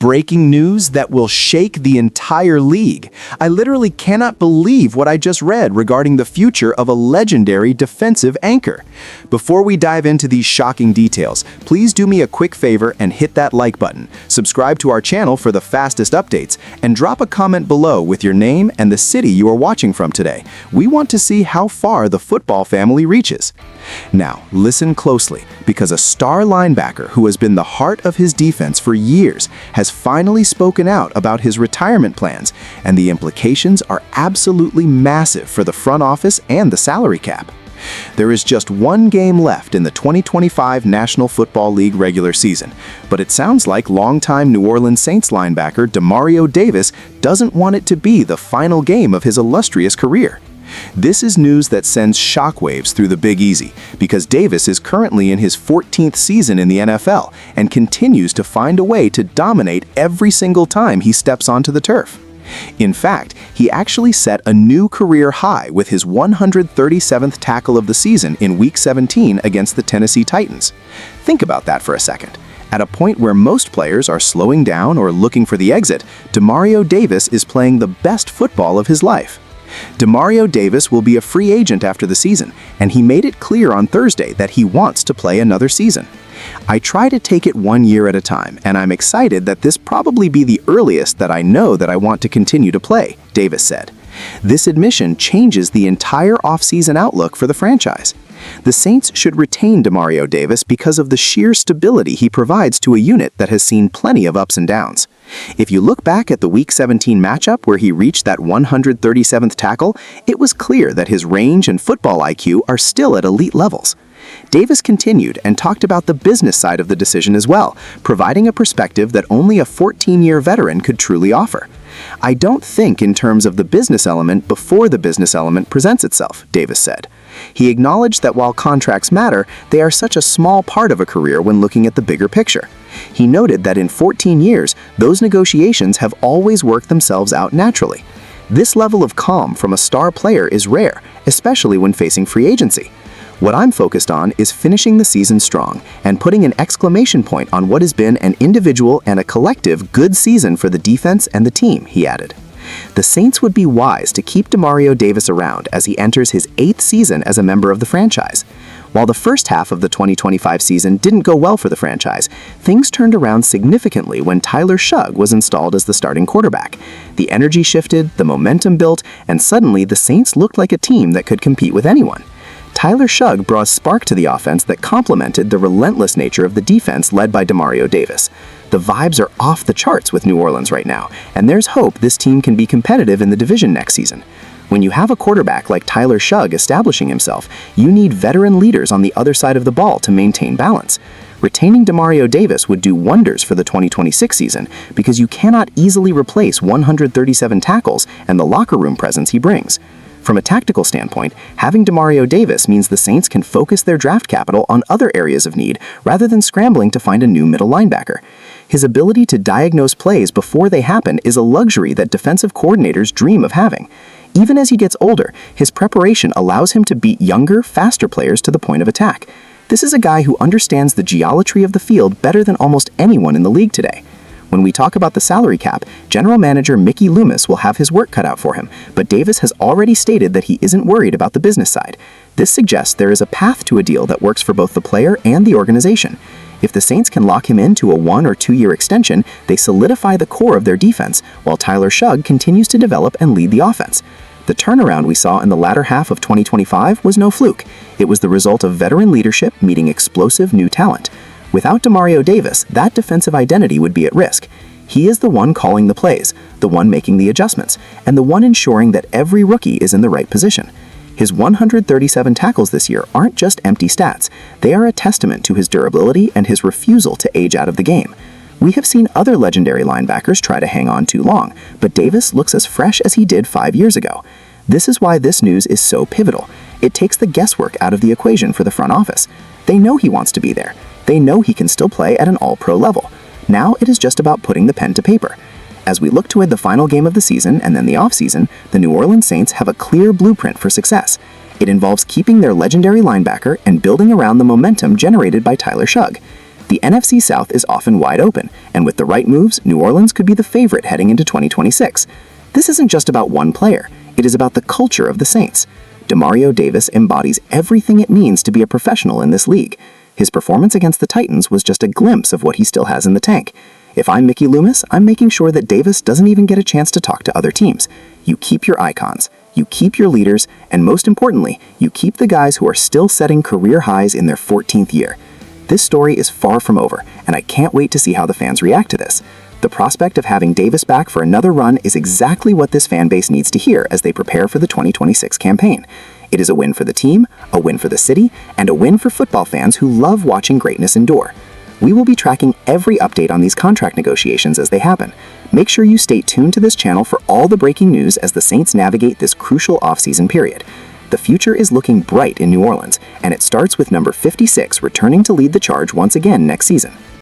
Breaking news that will shake the entire league. I literally cannot believe what I just read regarding the future of a legendary defensive anchor. Before we dive into these shocking details, please do me a quick favor and hit that like button, subscribe to our channel for the fastest updates, and drop a comment below with your name and the city you are watching from today. We want to see how far the football family reaches. Now, listen closely, because a star linebacker who has been the heart of his defense for years has finally spoken out about his retirement plans, and the implications are absolutely massive for the front office and the salary cap. There is just one game left in the 2025 National Football League regular season, but it sounds like longtime New Orleans Saints linebacker Demario Davis doesn't want it to be the final game of his illustrious career. This is news that sends shockwaves through the Big Easy, because Davis is currently in his 14th season in the NFL and continues to find a way to dominate every single time he steps onto the turf. In fact, he actually set a new career high with his 137th tackle of the season in Week 17 against the Tennessee Titans. Think about that for a second. At a point where most players are slowing down or looking for the exit, Demario Davis is playing the best football of his life. Demario Davis will be a free agent after the season, and he made it clear on Thursday that he wants to play another season. "I try to take it 1 year at a time, and I'm excited that this probably be the earliest that I know that I want to continue to play," Davis said. This admission changes the entire offseason outlook for the franchise. The Saints should retain Demario Davis because of the sheer stability he provides to a unit that has seen plenty of ups and downs. If you look back at the Week 17 matchup where he reached that 137th tackle, it was clear that his range and football IQ are still at elite levels. Davis continued and talked about the business side of the decision as well, providing a perspective that only a 14-year veteran could truly offer. "I don't think in terms of the business element before the business element presents itself," Davis said. He acknowledged that while contracts matter, they are such a small part of a career when looking at the bigger picture. He noted that in 14 years, those negotiations have always worked themselves out naturally. This level of calm from a star player is rare, especially when facing free agency. "What I'm focused on is finishing the season strong and putting an exclamation point on what has been an individual and a collective good season for the defense and the team," he added. The Saints would be wise to keep Demario Davis around as he enters his 8th season as a member of the franchise. While the first half of the 2025 season didn't go well for the franchise, things turned around significantly when Tyler Shugg was installed as the starting quarterback. The energy shifted, the momentum built, and suddenly the Saints looked like a team that could compete with anyone. Tyler Shugg brought a spark to the offense that complemented the relentless nature of the defense led by Demario Davis. The vibes are off the charts with New Orleans right now, and there's hope this team can be competitive in the division next season. When you have a quarterback like Tyler Shugg establishing himself, you need veteran leaders on the other side of the ball to maintain balance. Retaining Demario Davis would do wonders for the 2026 season because you cannot easily replace 137 tackles and the locker room presence he brings. From a tactical standpoint, having Demario Davis means the Saints can focus their draft capital on other areas of need rather than scrambling to find a new middle linebacker. His ability to diagnose plays before they happen is a luxury that defensive coordinators dream of having. Even as he gets older, his preparation allows him to beat younger, faster players to the point of attack. This is a guy who understands the geometry of the field better than almost anyone in the league today. When we talk about the salary cap, General Manager Mickey Loomis will have his work cut out for him, but Davis has already stated that he isn't worried about the business side. This suggests there is a path to a deal that works for both the player and the organization. If the Saints can lock him into a 1 or 2 year extension, they solidify the core of their defense, while Tyler Shugg continues to develop and lead the offense. The turnaround we saw in the latter half of 2025 was no fluke. It was the result of veteran leadership meeting explosive new talent. Without Demario Davis, that defensive identity would be at risk. He is the one calling the plays, the one making the adjustments, and the one ensuring that every rookie is in the right position. His 137 tackles this year aren't just empty stats. They are a testament to his durability and his refusal to age out of the game. We have seen other legendary linebackers try to hang on too long, but Davis looks as fresh as he did 5 years ago. This is why this news is so pivotal. It takes the guesswork out of the equation for the front office. They know he wants to be there. They know he can still play at an all-pro level. Now it is just about putting the pen to paper. As we look toward the final game of the season and then the offseason, the New Orleans Saints have a clear blueprint for success. It involves keeping their legendary linebacker and building around the momentum generated by Tyler Shugg. The NFC South is often wide open, and with the right moves, New Orleans could be the favorite heading into 2026. This isn't just about one player, it is about the culture of the Saints. Demario Davis embodies everything it means to be a professional in this league. His performance against the Titans was just a glimpse of what he still has in the tank. If I'm Mickey Loomis, I'm making sure that Davis doesn't even get a chance to talk to other teams. You keep your icons, you keep your leaders, and most importantly, you keep the guys who are still setting career highs in their 14th year. This story is far from over, and I can't wait to see how the fans react to this. The prospect of having Davis back for another run is exactly what this fan base needs to hear as they prepare for the 2026 campaign. It is a win for the team, a win for the city, and a win for football fans who love watching greatness endure. We will be tracking every update on these contract negotiations as they happen. Make sure you stay tuned to this channel for all the breaking news as the Saints navigate this crucial offseason period. The future is looking bright in New Orleans, and it starts with number 56 returning to lead the charge once again next season.